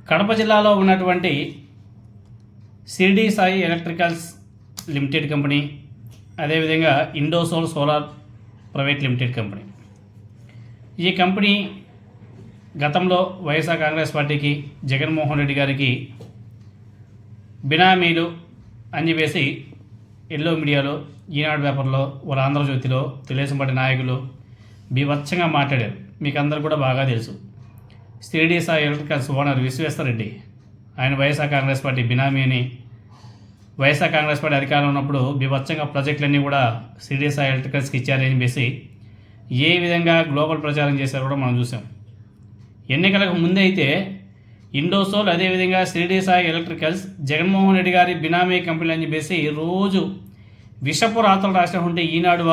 కడప జిల్లాలో ఉన్నటువంటి Shirdi Sai electricals limited company, అదేవిధంగా Indosol solar private limited company. ఈ కంపెనీ గతంలో వైఎస్ఆర్ కాంగ్రెస్ పార్టీకి, జగన్మోహన్ రెడ్డి గారికి బినామీలు అని చెప్పేసి ఎల్లో మీడియాలో, ఈనాడు పేపర్లో, వాళ్ళ ఆంధ్రజ్యోతిలో తెలుగుదేశం పార్టీ నాయకులు బీభత్సంగా మాట్లాడారు. మీకు అందరూ కూడా బాగా తెలుసు. షిరిడి సాయి ఎలక్ట్రికల్స్ ఓనర్ విశ్వేశ్వర రెడ్డి, ఆయన వైఎస్ఆర్ కాంగ్రెస్ పార్టీ బినామీ అని, వైఎస్ఆర్ కాంగ్రెస్ పార్టీ అధికారంలో ఉన్నప్పుడు బీభత్సంగా ప్రాజెక్టులన్నీ కూడా షిరిడి సాయి ఎలక్ట్రికల్స్కి ఇచ్చారని చెప్పేసి ఏ విధంగా గ్లోబల్ ప్రచారం చేశారో కూడా మనం చూసాం. ఎన్నికలకు ముందే అయితే ఇండోసోల్, అదేవిధంగా షిరిడి సాయి ఎలక్ట్రికల్స్ జగన్మోహన్ రెడ్డి గారి బినామీ కంపెనీలు అని చెప్పేసి రోజు విషపు రాతలు రాసినటువంటి ఈనాడు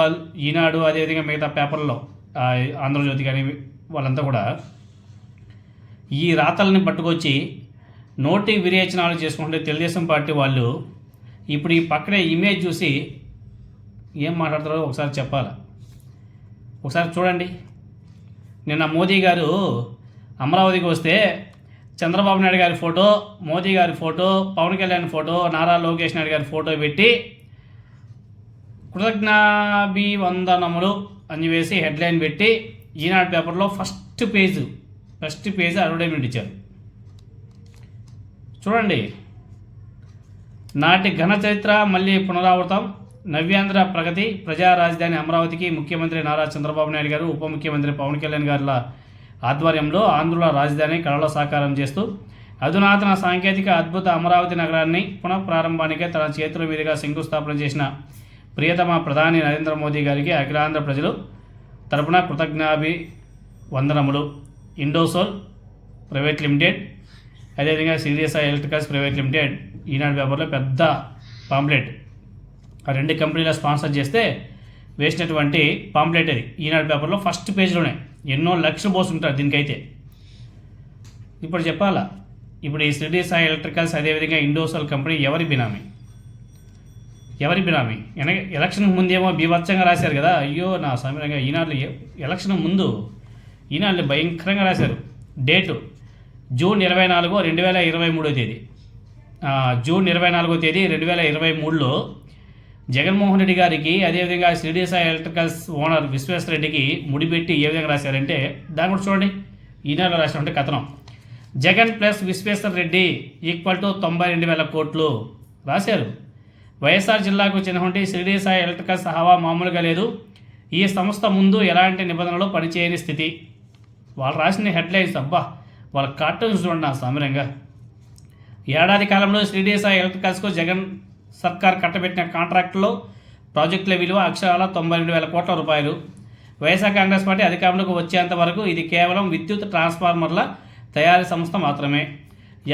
అదేవిధంగా మిగతా పేపర్లో ఆంధ్రజ్యోతి కానీ వాళ్ళంతా కూడా ఈ రాతల్ని పట్టుకొచ్చి నోటి విరేచనాలు చేసుకుంటే తెలుగుదేశం పార్టీ వాళ్ళు ఇప్పుడు ఈ పక్కనే ఇమేజ్ చూసి ఏం మాట్లాడతారో ఒకసారి చెప్పాలి. ఒకసారి చూడండి. నిన్న మోదీ గారు అమరావతికి వస్తే చంద్రబాబు నాయుడు గారి ఫోటో, మోదీ గారి ఫోటో, పవన్ కళ్యాణ్ ఫోటో, నారా లోకేష్ నాయుడు గారి ఫోటో పెట్టి కృతజ్ఞాభివందనములు అని వేసి హెడ్లైన్ పెట్టి ఈనాడు పేపర్లో ఫస్ట్ పేజ్ అడ్వర్టైజ్మెంట్ ఇచ్చారు. చూడండి. నాటి ఘన చరిత్ర మళ్ళీ పునరావృతం. నవ్యాంధ్ర ప్రగతి, ప్రజా రాజధాని అమరావతికి ముఖ్యమంత్రి నారా చంద్రబాబు నాయుడు గారు, ఉప ముఖ్యమంత్రి పవన్ కళ్యాణ్ గారుల ఆధ్వర్యంలో ఆంధ్రుల రాజధాని కళలో సాకారం చేస్తూ అధునాతన సాంకేతిక అద్భుత అమరావతి నగరాన్ని పునఃప్రారంభానికి తన చేతుల మీదుగా శంకుస్థాపన చేసిన ప్రియతమ ప్రధాని నరేంద్ర మోదీ గారికి అఖిలాంధ్ర ప్రజలు తరపున కృతజ్ఞాభివందనములు. ఇండోసోల్ ప్రైవేట్ లిమిటెడ్, అదేవిధంగా Shirdi Sai electricals private limited Eenadu పేపర్లో పెద్ద పాంప్లెట్, ఆ రెండు కంపెనీల స్పాన్సర్ చేస్తే వేసినటువంటి పాంప్లెట్ అది ఈనాడు పేపర్లో ఫస్ట్ పేజ్లోనే. ఎన్నో లక్షలు పోస్తుంటారు దీనికైతే. ఇప్పుడు చెప్పాలా, ఇప్పుడు ఈ షిరిడి సాయి ఎలక్ట్రికల్స్ అదేవిధంగా ఇండోసోల్ కంపెనీ ఎవరి బినామీ? ఎలక్షన్ ముందేమో బీభత్సంగా రాశారు కదా. అయ్యో నా సమయంగా ఈనాడులో ఎలక్షన్ ముందు ఈనాడులో భయంకరంగా రాశారు. డేటు జూన్ 24, 2023 తేదీ. జూన్ 24 తేదీ 2023లో జగన్మోహన్ రెడ్డి గారికి, అదేవిధంగా షిరిడి సాయి ఎలక్ట్రికల్స్ ఓనర్ విశ్వేశ్వర రెడ్డికి ముడిపెట్టి ఏ విధంగా రాశారంటే దాని కూడా చూడండి. ఈనాడులో రాసినటువంటి కథనం, Jagan plus Vishweshwara Reddy equal to 92,000 కోట్లు రాశారు. వైఎస్ఆర్ జిల్లాకు చెందినటువంటి షిరిడి సాయి ఎలక్ట్రికల్స్ హవా మామూలుగా లేదు. ఈ సంస్థ ముందు ఎలాంటి నిబంధనలు పనిచేయని స్థితి. వాళ్ళు రాసిన హెడ్లైన్స్, అబ్బా వాళ్ళ కార్టూన్స్ చూడండి నా సమరంగా. ఏడాది కాలంలో షిరిడి సాయి ఎలక్ట్రికల్స్కు జగన్ సర్కార్ కట్టబెట్టిన కాంట్రాక్టులో ప్రాజెక్టుల విలువ అక్షరాల 92,000 కోట్ల రూపాయలు. వైఎస్ఆర్ కాంగ్రెస్ పార్టీ అధికారంలోకి వచ్చేంత వరకు ఇది కేవలం విద్యుత్ ట్రాన్స్ఫార్మర్ల తయారీ సంస్థ మాత్రమే.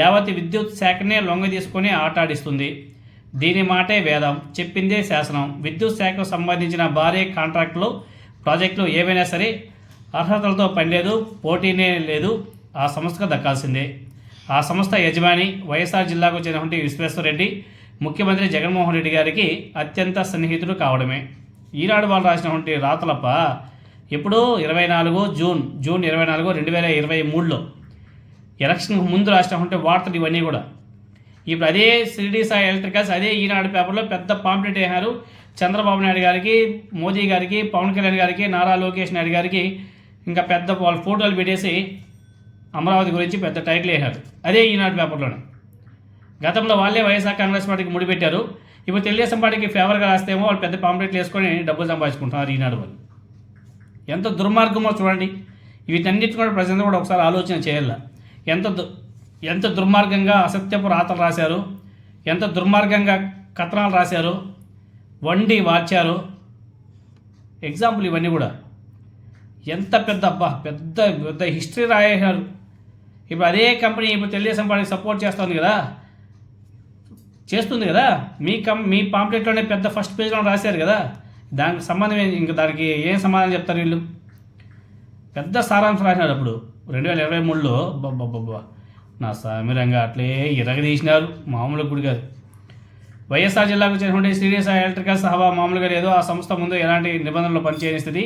యావత్ విద్యుత్ శాఖనే లొంగ తీసుకొని ఆటాడిస్తుంది. దీని మాటే వేదం, చెప్పిందే శాసనం. విద్యుత్ శాఖకు సంబంధించిన భారీ కాంట్రాక్టులు, ప్రాజెక్టులు ఏవైనా సరే అర్హతలతో పనిలేదు, పోటీనే లేదు, ఆ సంస్థకు దక్కాల్సిందే. ఆ సంస్థ యజమాని వైఎస్ఆర్ జిల్లాకు చెందినటువంటి విశ్వేశ్వర రెడ్డి ముఖ్యమంత్రి జగన్మోహన్ రెడ్డి గారికి అత్యంత సన్నిహితుడు కావడమే. ఈనాడు వాళ్ళు రాసినటువంటి రాతలప్ప ఎప్పుడు జూన్ 24, 2023లో ఎలక్షన్కు ముందు రాసినటువంటి వార్తలు ఇవన్నీ కూడా. ఇప్పుడు అదే షిరిడి సాయి ఎలక్ట్రికల్స్ అదే ఈనాడు పేపర్లో పెద్ద పాంప్లెట్ వేశారు. చంద్రబాబు నాయుడు గారికి, మోదీ గారికి, పవన్ కళ్యాణ్ గారికి, నారా లోకేష్ నాయుడు గారికి ఇంకా పెద్ద వాళ్ళ ఫోటోలు పెట్టేసి అమరావతి గురించి పెద్ద టైటిల్ వేశారు అదే ఈనాడు పేపర్లోనే. గతంలో వాళ్ళే వైఎస్ఆర్ కాంగ్రెస్ పార్టీకి ముడిపెట్టారు. ఇప్పుడు తెలుగుదేశం పార్టీకి ఫేవర్గా రాస్తేమో వాళ్ళు పెద్ద పాంప్లెట్లు వేసుకొని డబ్బులు సంపాదించుకుంటున్నారు ఈనాడు వాళ్ళు. ఎంత దుర్మార్గమో చూడండి. వీటన్నిటి కూడా ప్రజలందరూ కూడా ఒకసారి ఆలోచన చేయాల. ఎంత దుర్మార్గంగా అసత్యపు రాతలు రాశారు, ఎంత దుర్మార్గంగా కథనాలు రాశారు, వండి వార్చారు. ఎగ్జాంపుల్ ఇవన్నీ కూడా ఎంత పెద్ద పెద్ద హిస్టరీ రాయేశారు. ఇప్పుడు అదే కంపెనీ ఇప్పుడు తెలుగుదేశం పార్టీకి సపోర్ట్ చేస్తుంది కదా. మీ పాంప్లెట్లోనే పెద్ద ఫస్ట్ పేజ్లో రాశారు కదా. దానికి సంబంధం ఇంకా దానికి ఏం సమాధానం చెప్తారు వీళ్ళు? పెద్ద సారాంశం రాసినారు అప్పుడు 2023లో. నా సమీరంగా అట్లే ఇరగదీసినారు, మామూలు గుడి కాదు. వైఎస్ఆర్ జిల్లాకు చెందినటువంటి షిరిడి సాయి ఎలక్ట్రికల్స్ హవా మామూలుగా లేదు. ఆ సంస్థ ముందు ఎలాంటి నిబంధనలు పనిచేయని స్థితి.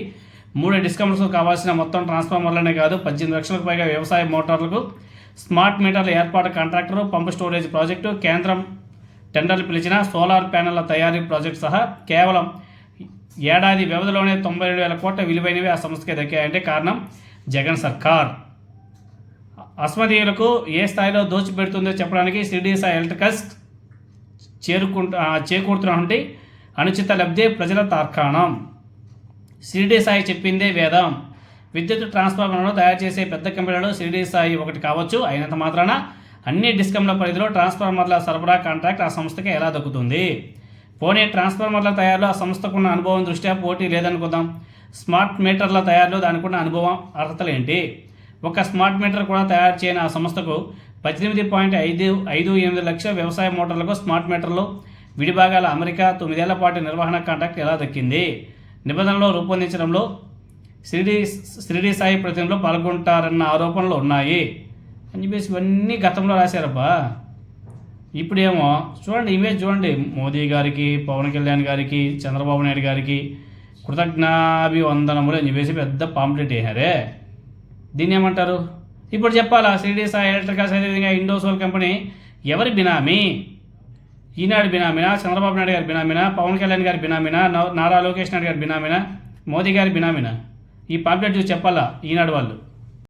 3 డిస్కమ్లకు కావాల్సిన మొత్తం ట్రాన్స్ఫార్మర్లనే కాదు 18 లక్షలకు పైగా వ్యవసాయ మోటార్లకు స్మార్ట్ మీటర్ల ఏర్పాటు కాంట్రాక్టరు, పంపు స్టోరేజ్ ప్రాజెక్టు, కేంద్రం టెండర్లు పిలిచిన సోలార్ ప్యానెళ్ల తయారీ ప్రాజెక్టు సహా కేవలం ఏడాది వ్యవధిలోనే 97,000 కోట్ల విలువైనవి ఆ సంస్థకే దక్కాయంటే కారణం జగన్ సర్కార్. అస్మదీయులకు ఏ స్థాయిలో దోచిపెడుతుందో చెప్పడానికి షిరిడి సాయి ఎలక్ట్రికల్స్ చేకూరుతున్నటువంటి అనుచిత లబ్ధి ప్రజల తార్కాణం. షిరిడి సాయి చెప్పిందే వేదం. విద్యుత్ ట్రాన్స్ఫార్మర్లను తయారు చేసే పెద్ద కంపెనీలలో షిరిడి సాయి ఒకటి కావచ్చు. అయినంత మాత్రాన అన్ని డిస్కంల పరిధిలో ట్రాన్స్ఫార్మర్ల సరఫరా కాంట్రాక్ట్ ఆ సంస్థకి ఎలా దక్కుతుంది? పోనీ ట్రాన్స్ఫార్మర్ల తయారులో ఆ సంస్థకున్న అనుభవం దృష్ట్యా పోటీ లేదనుకుందాం. స్మార్ట్ మీటర్ల తయారులో దానికున్న అనుభవం అర్హతలేంటి? ఒక స్మార్ట్ మీటర్ కూడా తయారు చేయని ఆ సంస్థకు 18.58 లక్షల వ్యవసాయ మోటార్లకు స్మార్ట్ మీటర్లు విడిభాగాల అమెరికా 9 ఏళ్ల పాటు నిర్వహణ కాంట్రాక్ట్ ఎలా దక్కింది? నిబంధనలు రూపొందించడంలో షిరిడి సాయి ప్రతినిధులు పాల్గొంటారన్న ఆరోపణలు ఉన్నాయి అని చెప్పేసి ఇవన్నీ గతంలో రాశారబ్బా. ఇప్పుడేమో చూడండి, ఇమేజ్ చూడండి, మోదీ గారికి, పవన్ కళ్యాణ్ గారికి, చంద్రబాబు నాయుడు గారికి కృతజ్ఞాభివందనములు అని చెప్పేసి పెద్ద పాంప్లెట్ వేసారే. దీన్ని ఏమంటారు? ఇప్పుడు చెప్పాలా? షిరిడి సాయి ఎలక్ట్రికల్స్ అదేవిధంగా ఇండోసోల్ కంపెనీ ఎవరి బినామీ? ఈనాడు బినామీనా, చంద్రబాబు నాయుడు గారి బినామీనా, పవన్ కళ్యాణ్ గారి బినామీనా, నారా లోకేష్ నాయుడు గారి బినామీనా, మోదీ గారి బినామీనా? ఈ పాంప్లెట్ చూసి చెప్పాలా ఈనాడు వాళ్ళు.